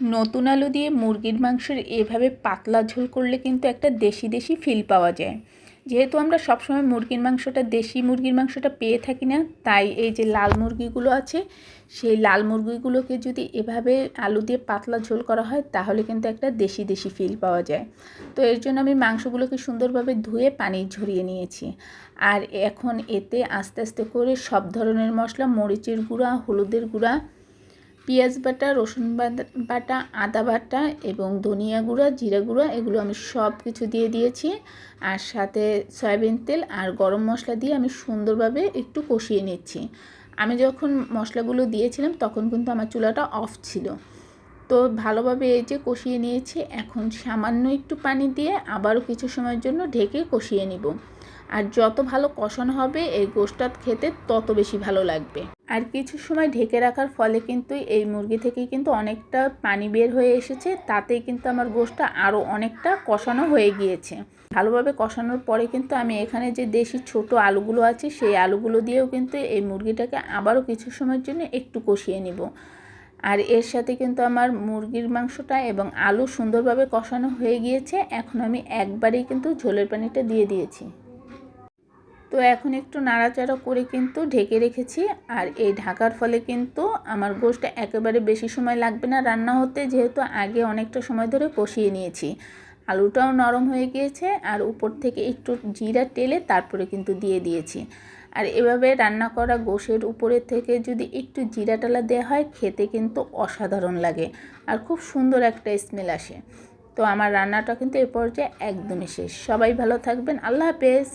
নতুন আলু দিয়ে মুরগির মাংসের এভাবে পাতলা ঝোল করলে কিন্তু একটা দেশি দেশি ফিল পাওয়া যায়। যেহেতু আমরা সবসময় মুরগির মাংসটা দেশি মুরগির মাংসটা পেয়ে থাকি না, তাই এই যে লাল মুরগিগুলো আছে সেই লাল মুরগিগুলোকে যদি এভাবে আলু দিয়ে পাতলা ঝোল করা হয় তাহলে কিন্তু একটা দেশি দেশি ফিল পাওয়া যায়। তো এর জন্য আমি মাংসগুলোকে সুন্দরভাবে ধুয়ে পানি ঝরিয়ে নিয়েছি। আর এখন এতে আস্তে আস্তে করে সব ধরনের মশলা, মরিচের গুঁড়া, হলুদের গুঁড়া, পেঁয়াজ বাটা, রসুন বাটা, আদা বাটা এবং ধনিয়া গুঁড়া, জিরা গুঁড়া এগুলো আমি সব কিছু দিয়ে দিয়েছি। আর সাথে সয়াবিন তেল আর গরম মশলা দিয়ে আমি সুন্দরভাবে একটু কষিয়ে নিচ্ছি। আমি যখন মশলাগুলো দিয়েছিলাম তখন কিন্তু আমার চুলাটা অফ ছিল। তো ভালোভাবে এই যে কষিয়ে নিয়েছি। এখন সামান্য একটু পানি দিয়ে আবারও কিছু সময়ের জন্য ঢেকে কষিয়ে নিব। আর যত ভালো কষানো হবে এই গোশটা খেতে তত বেশি ভালো লাগবে। আর কিছু সময় ঢেকে রাখার ফলে কিন্তু এই মুরগি থেকে কিন্তু অনেকটা পানি বের হয়ে এসেছে, তাতেই কিন্তু আমার গোশটা আরও অনেকটা কষানো হয়ে গিয়েছে। ভালোভাবে কষানোর পরে কিন্তু আমি এখানে যে দেশি ছোট আলুগুলো আছে সেই আলুগুলো দিয়েও কিন্তু এই মুরগিটাকে আবারও কিছু সময়ের জন্য একটু কষিয়ে নিব। আর এর সাথে কিন্তু আমার মুরগির মাংসটা এবং আলু সুন্দরভাবে কষানো হয়ে গিয়েছে। এখন আমি একবারেই কিন্তু ঝোলের পানিটা দিয়ে দিয়েছি। তো এখন একটু নাড়াচাড়া করে কিন্তু ঢেকে রেখেছি। আর এই ঢাকার ফলে কিন্তু আমার গোশটা একেবারে বেশি সময় লাগবে না রান্না হতে, যেহেতু আগে অনেকটা সময় ধরে কষিয়ে নিয়েছি। আলুটাও নরম হয়ে গিয়েছে আর উপর থেকে একটু জিরা টেলে তারপরে কিন্তু দিয়ে দিয়েছি। আর এভাবে রান্না করা গোশের উপরে থেকে যদি একটু জিরা টালা দেওয়া হয় খেতে কিন্তু অসাধারণ লাগে আর খুব সুন্দর একটা স্মেল আসে। তো আমার রান্নাটা কিন্তু এ পর্যায়ে একদমই শেষ। সবাই ভালো থাকবেন। আল্লাহ হাফেজ।